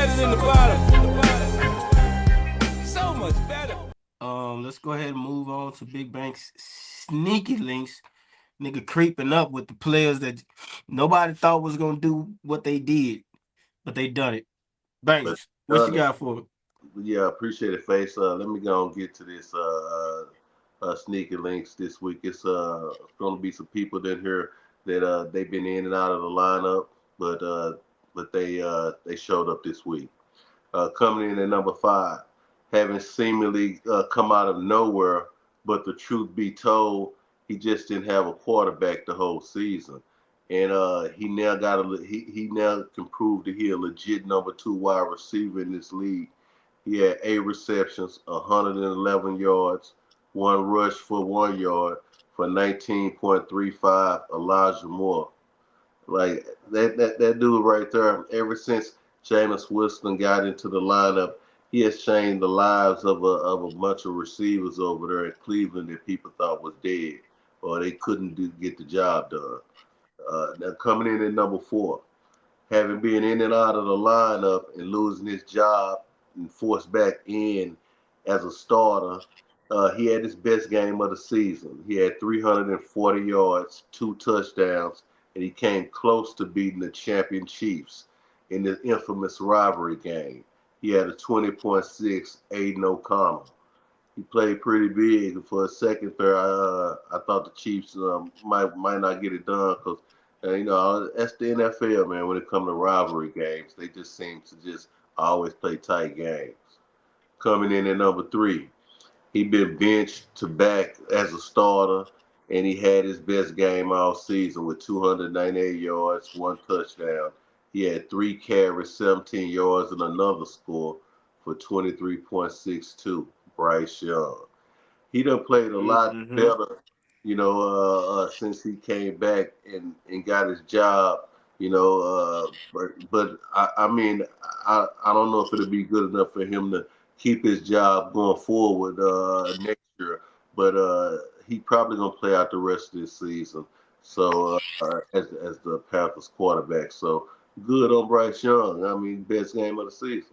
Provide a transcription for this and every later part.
better than the bottom. So much better. Let's go ahead and move on to Big Bank's sneaky links. Nigga creeping up with the players that nobody thought was gonna do what they did, but they done it. But Banks, what you done it. got for me? Yeah, appreciate it, Face. Let me go and get to this sneaky links this week. It's going to be some people in here that they've been in and out of the lineup, but they showed up this week. Coming in at number 5, having seemingly come out of nowhere, but the truth be told, he just didn't have a quarterback the whole season, and he now can prove that he a legit number 2 wide receiver in this league. He had 8 receptions, 111 yards, 1 rush for 1 yard for 19.35. Elijah Moore. Like that dude right there, ever since Jameis Winston got into the lineup, he has changed the lives of a bunch of receivers over there in Cleveland that people thought was dead or they couldn't get the job done. Now coming in at number 4, having been in and out of the lineup and losing his job and forced back in as a starter, he had his best game of the season. He had 340 yards, 2 touchdowns, and he came close to beating the champion Chiefs in the infamous rivalry game. He had a 20.6 Aiden O'Connell. He played pretty big for a second there. I thought the Chiefs might not get it done because that's the NFL, man. When it comes to rivalry games, they just seem to just always play tight games. Coming in at number 3, he been benched to back as a starter, and he had his best game all season with 298 yards, 1 touchdown. He had 3 carries, 17 yards, and another score for 23.62. Bryce Young. He done played a lot Mm-hmm. better, since he came back and got his job. But I mean, I don't know if it'll be good enough for him to keep his job going forward next year. But he probably gonna play out the rest of this season. So as the Panthers quarterback, so good on Bryce Young. I mean, best game of the season.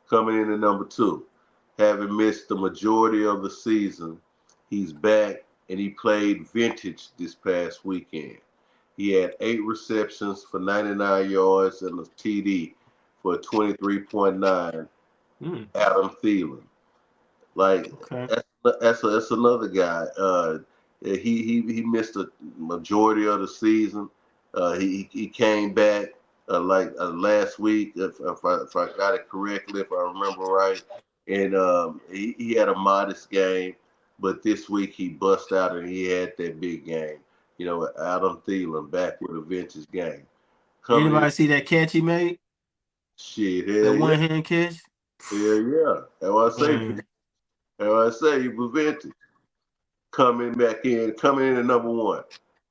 Coming in at number 2, having missed the majority of the season, he's back and he played vintage this past weekend. He had 8 receptions for 99 yards and a TD for 23.9. Mm, Adam Thielen. Like okay. that's another guy. He missed a majority of the season. He came back last week, if I got it correctly, if I remember right, and he had a modest game, but this week he bust out and he had that big game. Adam Thielen back with a vintage game. Coming in, Anybody see that catch he made? shit, That hell yeah, one hand catch? hell yeah. That's what I say. Man, That's what I say. He was vintage. Coming in at number 1.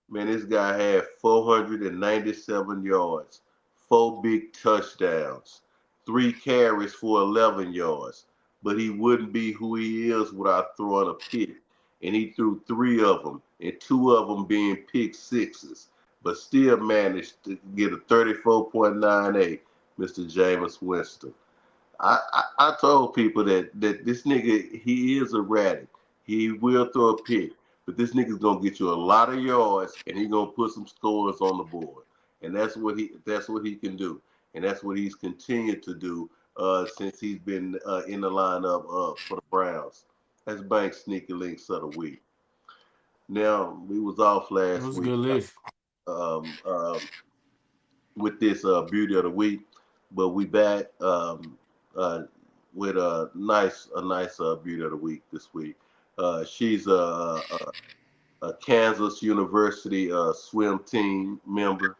Man, this guy had 497 yards, 4 big touchdowns, 3 carries for 11 yards. But he wouldn't be who he is without throwing a pick. And he threw 3 of them, and 2 of them being pick sixes, but still managed to get a 34.98, Mr. Jameis Winston. I told people that this nigga, he is erratic. He will throw a pick, but this nigga's gonna get you a lot of yards and he gonna put some scores on the board. And that's what he can do. And that's what he's continued to do since he's been in the lineup for the Browns. That's Bank Sneaky Links of the week. Now we was off that last was a week good list. um, um, with this beauty of the week, but we back uh, with a nice beauty of the week this week. She's a Kansas University swim team member.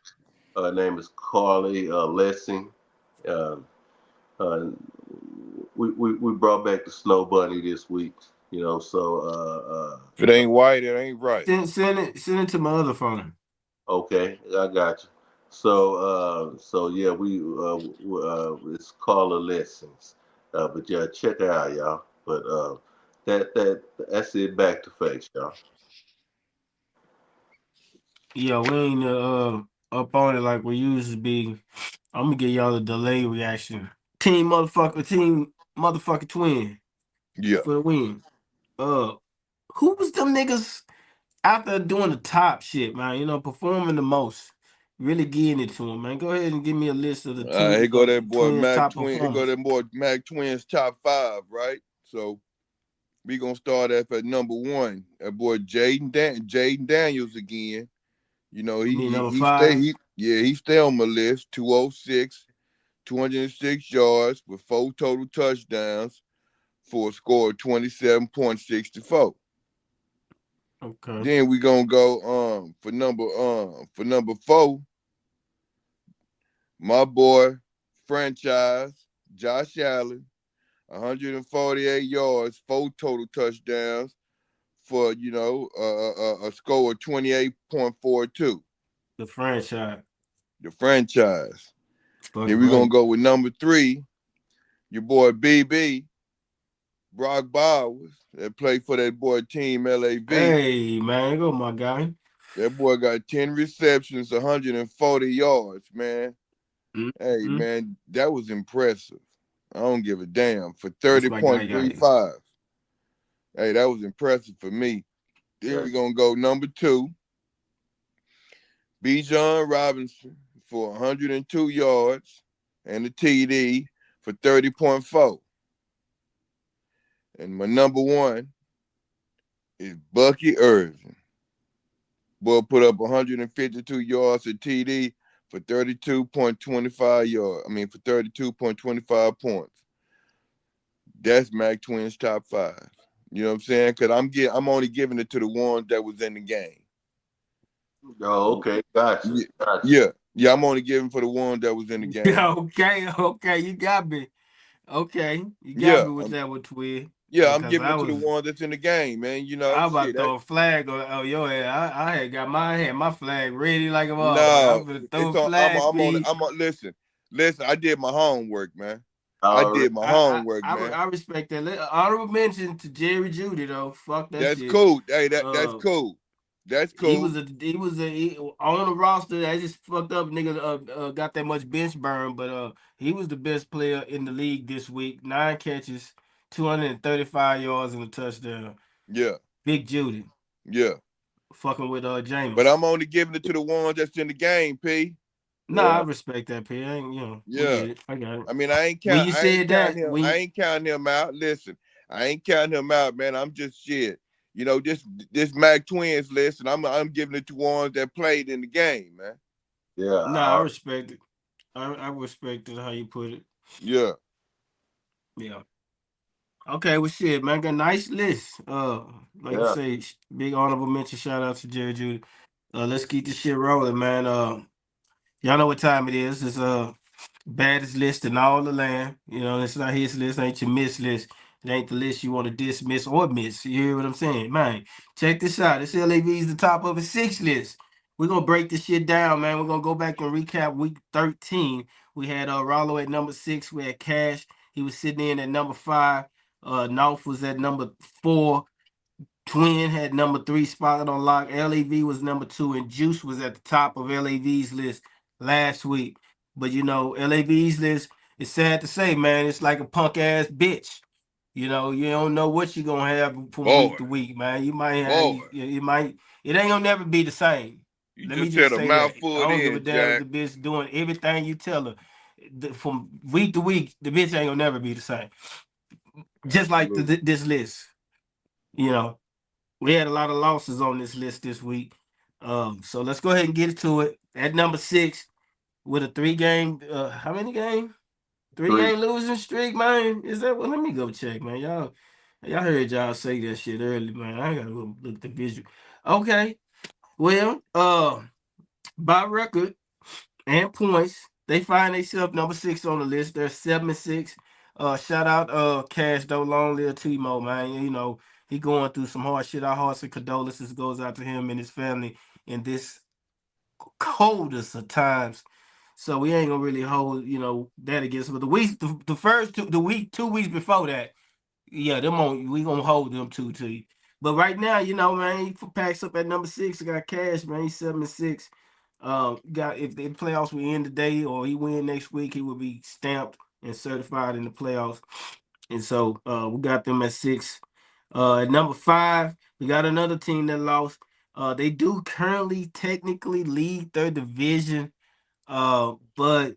Her name is Carly Lessing. Uh, uh, we brought back the snow bunny this week, If it ain't white, it ain't right. Send it to my other phone. okay, I got you. So yeah, it's Carla Lessons. But yeah, check it out, y'all. But that's it. Back to face, y'all. Yeah, we ain't up on it like we used to be. I'm gonna give y'all a delay reaction. team motherfucker twin Yeah. for the win. Uh, who was them niggas out there doing the top shit, man? Performing the most, really getting it to him, man. Go ahead and give me a list of the Here two go that boy twins' Mac top Twin. Here go performers. that boy Mac Twins top five, right? So we gonna start off at number one. That boy Jaden Daniels again. You know, You mean number he stay five? he stay on my list. 206, 206 yards with 4 total touchdowns for a score of 27.64. Okay, Then we gonna go for number four, my boy franchise Josh Allen, 148 yards, 4 total touchdowns for a score of 28.42. the franchise. The franchise. Then Fucking we're gonna right. go with number three, your boy BB, Brock Bowers, that played for that boy team LAV. Hey, man, go my guy. That boy got 10 receptions, 140 yards, man. Hey Mm-hmm. man, that was impressive. I don't give a damn. For That's my guy. Got here. 30.35. Hey, that was impressive for me. Then Yeah. we're gonna go number two, B. John Robinson for 102 yards and a TD for 30.4. And my number one is Bucky Irvin. Boy put up 152 yards at TD for 32.25 yards. I mean for 32.25 points. That's Mac Twins top five. You know what I'm saying? Cause I'm only giving it to the ones that was in the game. Oh, okay. Gotcha. Yeah, Gotcha. yeah, yeah. I'm only giving for the ones that was in the game. Okay, okay, you got me. Okay, you got Yeah, me with that one, twin. yeah. I'm Because giving I it to the was, ones that's in the game, man. You know, I was about shit. to throw a flag on your head. I had my flag ready like a motherfucker. I'm No, gonna throw it's a on. flag for you. I'm on. Listen. I did my homework, man. I All right. did my homework, man. I respect that. Honorable mention to Jerry Judy though. Fuck that That's shit. cool. Hey, that's Uh, cool. That's cool. on the roster. That just fucked up. Nigga, got that much bench burn, but he was the best player in the league this week. 9 catches, 235 yards and a touchdown. Yeah, Big Judy, yeah. fucking with But Jameis. I'm only giving it to the ones that's in the game, P. Nah, I Yeah. respect that, P. I ain't, we Yeah. get it. I got it. I mean, When you I ain't said counting that, him. I ain't counting him out. Listen, I ain't counting him out, man. I'm just shit. You know, this Mac Twins list, and I'm giving it to ones that played in the game, man. Yeah. nah, I respect it. I respect it how you put it. Yeah. Yeah. Okay, well, shit, man, got a nice list. Like you Yeah. say, big honorable mention. Shout out to Jerry Judy. Let's keep this shit rolling, man. Y'all know what time it is. It's baddest list in all the land. It's not his list, ain't your miss list. It ain't the list you want to dismiss or miss. You hear what I'm saying? Man, check this out. This LAV is the top of a six list. We're gonna break this shit down, man. We're gonna go back and recap week 13. We had Rollo at number 6. We had Cash. He was sitting in at number 5. North was at number 4. Twin had number 3 spot on lock. LAV was number 2, and Juice was at the top of LAV's list last week. But LAV's list, it's sad to say, man, it's like a punk ass bitch. You don't know what you're gonna have from week Boy, to week, man. You might have boy. it ain't gonna never be the same. You Let me just just said a say that. I mouthful don't give a in, damn if Jack. the bitch doing everything you tell her. From week to week, the bitch ain't gonna never be the same. Just like Absolutely. this list, you know. We had a lot of losses on this list this week. So let's go ahead and get to it. At number 6, with a 3-game, how many game? 3 Three. game losing streak, man. Is that what? Let me go check, man. Y'all heard y'all say that shit early, man. I gotta look at the visual. Okay, well, by record and points, they find themselves number 6 on the list. They're 7-6. Shout out Cash though, long live Timo, man. He going through some hard shit. Our hearts and condolences goes out to him and his family in this coldest of times. So we ain't gonna really hold that against him. But the first the week 2 weeks before that, yeah, we gonna hold them two to you. But right now, man, he packs up at number 6. He got Cash, man. He's 7-6. Got if the playoffs will end today or he win next week, he will be stamped and certified in the playoffs. And so we got them at 6. At number 5, we got another team that lost. They do currently technically lead their division, but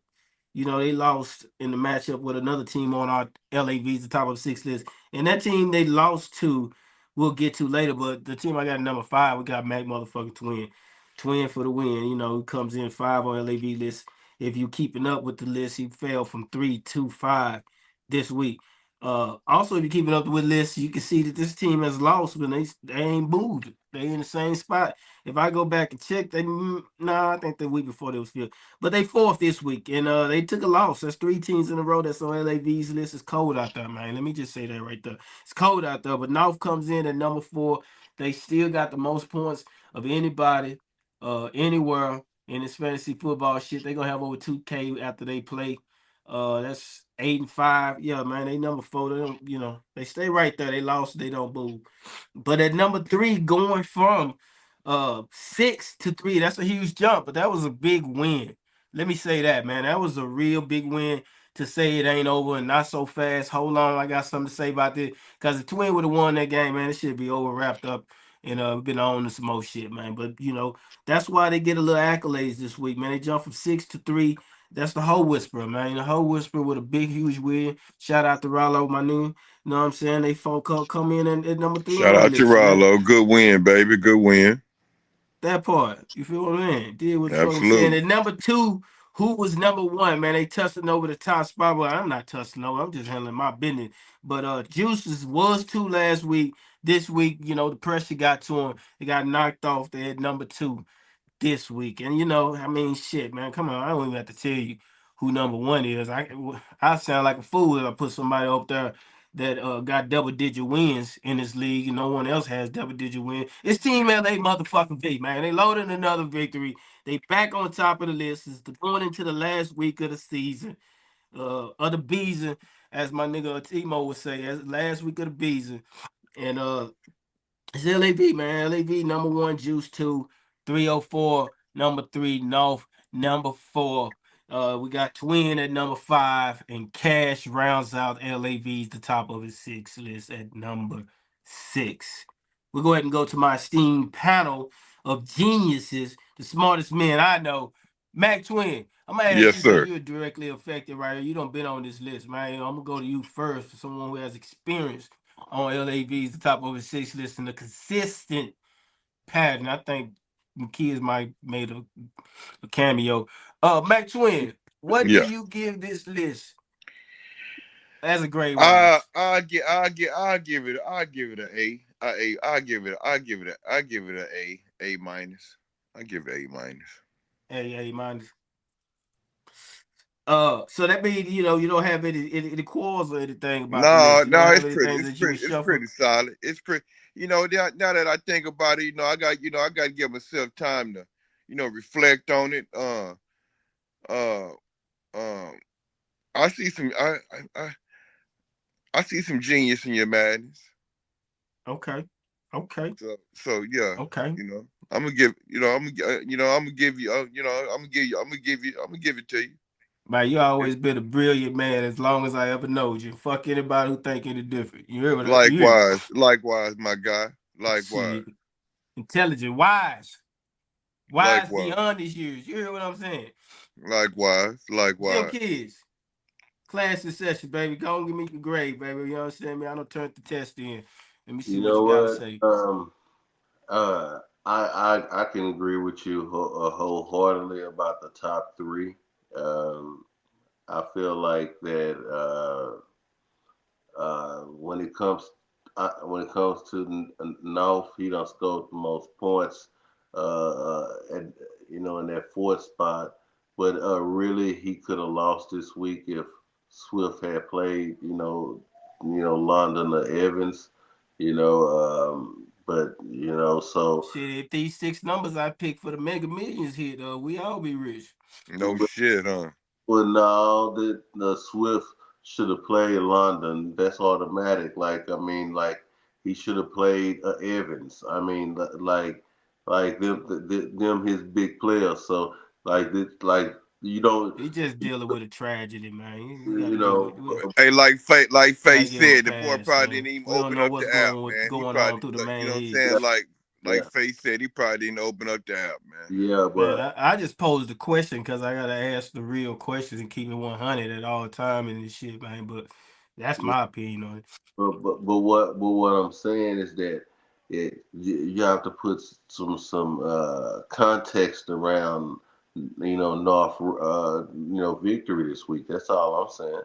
they lost in the matchup with another team on our LAV's the top of the 6 list. And that team they lost to, we'll get to later. But the team I got at number 5, we got Mac motherfucking Twin. Twin for the win. He comes in 5 on LAV list. If you keeping up with the list, he fell from 3 to 5 this week. Also, if you're keeping up with the list, you can see that this team has lost, but they ain't moved. They in the same spot. If I go back and check, I think the week before they was fifth. But they fourth this week, and they took a loss. That's 3 teams in a row that's on LAV's list. It's cold out there, man. Let me just say that right there. It's cold out there. But North comes in at number 4. They still got the most points of anybody, anywhere in this fantasy football shit. They gonna have over 2K after they play. That's 8-5. Yeah, man. They number 4. They don't, they stay right there. They lost. They don't move. But at number 3, going from 6 to 3, that's a huge jump. But that was a big win. Let me say that, man. That was a real big win to say it ain't over and not so fast. Hold on, I got something to say about this. Because the Twin would have won that game, man. It should be over, wrapped up, and we've been on to some more shit, man. But that's why they get a little accolades this week, man. They jump from 6 to 3. That's the whole whisper, man. The whole whisper with a big, huge win. Shout out to Rollo, my new. You know what I'm saying? They folk come in at number 3 on Shout our out to list, man. Rollo. Good win, baby. Good win. That part. You feel what I'm saying? Did what the fuck I'm saying. Absolutely. And number 2, who was number 1, man? They tussling over the top spot. Well, I'm not tussling over. I'm just handling my business. But Juices was 2 last week. This week, the pressure got to him. He got knocked off. They had number 2 this week. And shit, man. Come on. I don't even have to tell you who number 1 is. I sound like a fool if I put somebody up there that got double digit wins in this league and no one else has double digit wins. It's Team LA motherfucking V, man. They loaded another victory. They back on top of the list. It's going into the last week of the season. Of the beason, as my nigga Timo would say, as last week of the beason. And it's LAV, man. LAV number 1, Juice 2, 304, number 3, North, number 4. We got Twin at number 5, and Cash rounds out LAV's the top of his 6 list at number 6. We'll go ahead and go to my esteemed panel of geniuses, the smartest men I know. Mac Twin, I'm gonna ask Yes, you because sir. you're directly affected right here. You done been on this list, man. I'm gonna go to you first for someone who has experience on LAV's the top of his 6 list in a consistent pattern. I think the kids might made a cameo. Mac Twin, what do Yeah. you give this list as a grade wise? I give it an A. I give it A minus. I give it A minus. A minus. So that means you don't have any quarrels or anything about the No, list. You don't no, have anything that you would it's shuffle. pretty solid. It's pretty. Now that I think about it, I got to give myself time to, reflect on it. Uh, um, I see some, I see some genius in your madness. Okay, okay, So yeah, okay. I'm gonna give, I'm gonna give you, I'm gonna give it to you. Man, you Yeah. always been a brilliant man as long as I ever knowed you. Fuck anybody who think any different. You hear what you hear? Likewise, my guy. Likewise, Shit. Intelligent, wise likewise, beyond his years. You hear what I'm saying? Jim likewise. Kids, class in session, baby. Go and give me your grade, baby. You understand me? I don't turn the test in. Let me see You what know you got to what? say. I can agree with you wholeheartedly about the top 3. Um, I feel like that when it comes to North, he done scored the most points, and in that 4th spot. But really, he could have lost this week if Swift had played, London or Evans, but so. Shit, if these 6 numbers I picked for the Mega Millions hit, we all be rich. No shit, huh? Well, no, the Swift should have played London. That's automatic. Like he should have played Evans. Like them his big players. So like You don't, He just dealing with a tragedy, man. You got you to give know, it. We Hey, like gotta Faye give him a said, the boy pass, probably man. didn't even We don't open know up the what's app, going man. He going on probably, through the you know man what I'm head. yeah, saying? Like yeah, Faye said, he probably didn't open up the app, man. yeah, Man, but I just posed the question because I gotta ask the real questions and keep it 100 at all time and this shit, man. But that's yeah. my opinion on it. But what I'm saying is that you have to put some context around North victory this week. That's all I'm saying.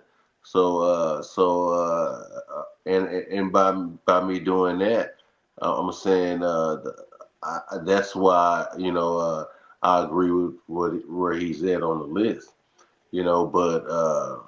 And by me doing that, I'm saying that's why I agree with where he's at on the list. But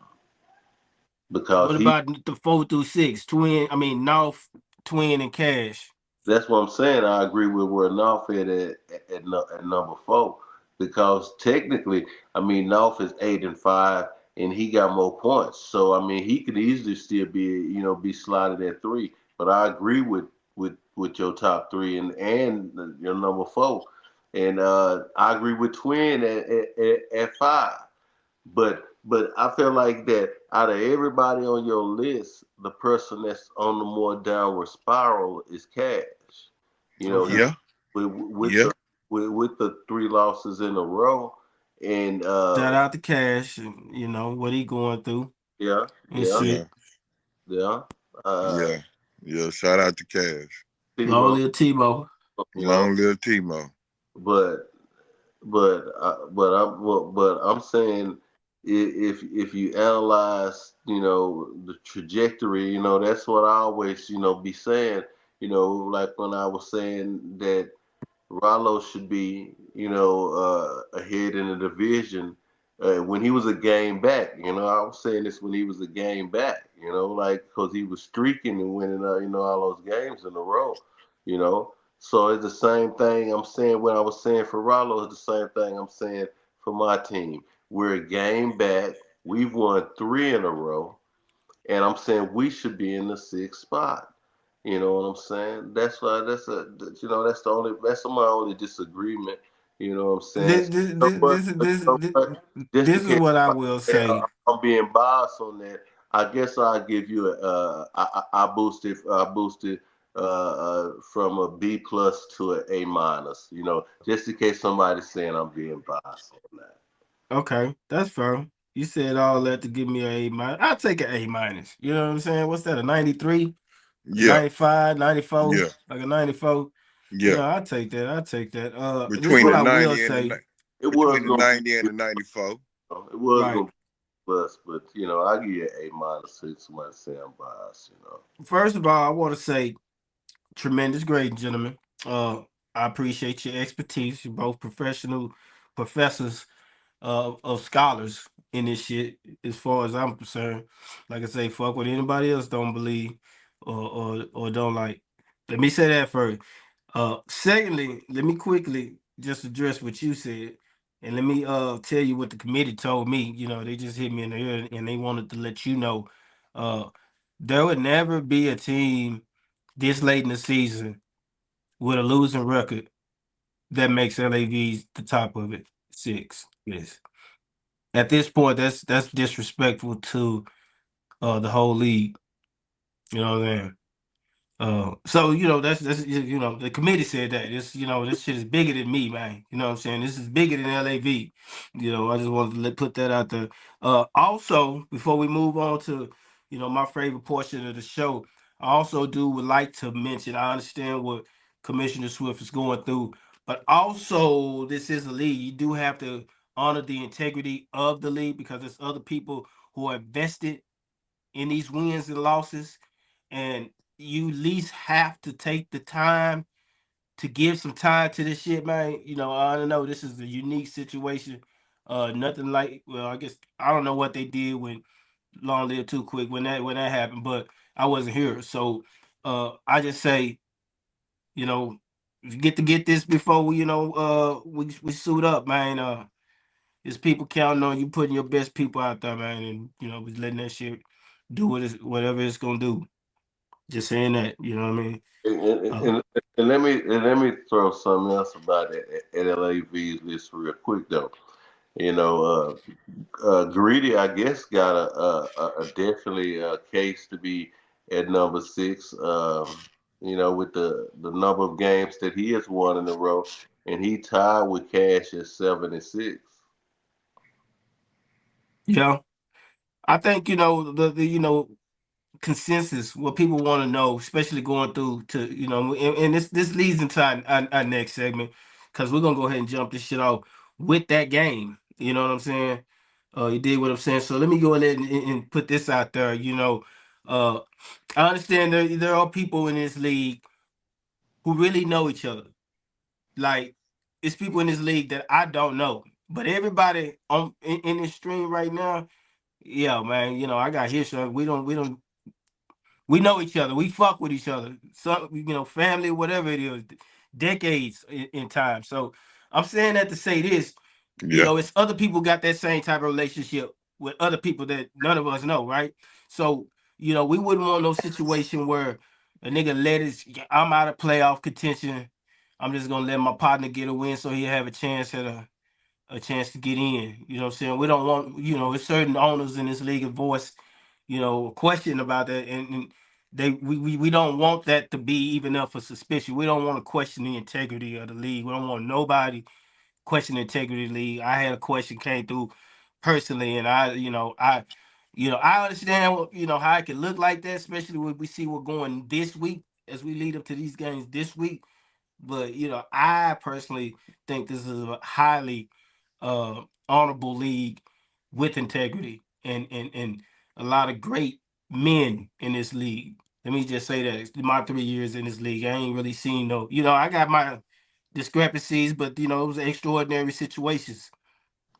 because What about the 4 through 6 twin? I mean, North, Twin, and Cash. that's what I'm saying. I agree with where North at number four because technically, I mean, North is 8-5 and he got more points. So I mean, he could easily still be slotted at three. But I agree with your top three and your number four, and I agree with Twin at five. But I feel like that out of everybody on your list, the person that's on the more downward spiral is Cash. You know, he Okay. Yeah, with yeah, the three losses in a row, and Shout out to Cash, and what he going through yeah, and yeah, yeah, shit. yeah. Uh, yeah, yeah. Shout out to Cash. Long Timo, live Tebow. long, Long live Timo. but but I'm saying if you analyze the trajectory, that's what I always be saying, like when I was saying that Rollo should be, ahead in the division when he was a game back. I was saying this when he was a game back. Like because he was streaking and winning, all those games in a row. You know, so it's the same thing I'm saying. What I was saying for Rollo is the same thing I'm saying for my team. We're a game back. We've won three in a row, and I'm saying we should be in the sixth spot. You know what I'm saying? That's why that's my only disagreement. You know what I'm saying? This, So, this, you know this, what? this, But, this, this, just in this is case what I somebody will say, say. I'm being biased on that, I guess I'll give you I boosted from a B plus to an A minus. Just in case somebody's saying I'm being biased on that. Okay, that's fair. You said all that to give me an A minus. I'll take an A minus. You know what I'm saying? What's that? A 93, a Yeah, 95, 94, yeah, like a 94. yeah. I'll take that. I'll take that. This is Between what the I will 90 and say. It was between the gonna be 90 and the 94. it was Right. gonna plus, but I give you an A minus since somebody say I'm biased. First of all, I want to say tremendous grade, gentlemen. I appreciate your expertise. You're both professional professors of scholars in this shit, as far as I'm concerned. Like I say, fuck what anybody else don't believe or don't like. Let me say that first. Secondly, let me quickly just address what you said. And let me tell you what the committee told me. They just hit me in the ear and they wanted to let you know uh there would never be a team this late in the season with a losing record that makes LAVs the top of it. Six. Yes. At this point, that's disrespectful to the whole league. You know what I'm saying? So that's the committee said that this shit is bigger than me, man. You know what I'm saying? This is bigger than LAV. I just wanted to put that out there. Also, before we move on to my favorite portion of the show, I also would like to mention. I understand what Commissioner Swift is going through, but also this is a league. You do have to honor the integrity of the league because there's other people who are invested in these wins and losses, and you at least have to take the time to give some time to this shit, man. I don't know. This is a unique situation. Nothing like, well, I guess I don't know what they did when Long Live Too Quick when that happened, but I wasn't here. So I just say, you know, get this before we suit up, man. There's people counting on you putting your best people out there, man, and we letting that shit do whatever it's gonna do. Just saying that, you know what I mean? And, and, Uh, and, and let me throw something else about it at LAV's list real quick though. You know, Greedy, I guess, got a definitely a case to be at number six. You know, with the number of games that he has won in a row, and he tied with Cash at 7-6. Yeah, I think the consensus, what people want to know, especially going through to and this leads into our next segment because we're gonna go ahead and jump this shit off with that game. You know what I'm saying? You did what I'm saying. So let me go ahead and put this out there. Uh, I understand there are people in this league who really know each other. Like it's people in this league that I don't know, but everybody in this stream right now, yeah, man. I got history. We know each other. We fuck with each other. Some, family, whatever it is, decades in time. So I'm saying that to say this. Yeah. It's other people got that same type of relationship with other people that none of us know, right? So we wouldn't want no situation where a nigga I'm out of playoff contention. I'm just gonna let my partner get a win so he'll have a chance at a chance to get in. You know what I'm saying? We don't want, there's certain owners in this league have voiced, a question about that, and we don't want that to be even up for suspicion. We don't want to question the integrity of the league. We don't want nobody question the integrity of the league. I had a question came through personally, and I understand how it can look like that, especially when we see what's going this week as we lead up to these games this week. But I personally think this is a highly honorable league with integrity and a lot of great men in this league. Let me just say that my 3 years in this league, I ain't really seen no. I got my discrepancies, but it was extraordinary situations.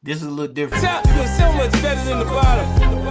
This is a little different. top was so much better than the bottom.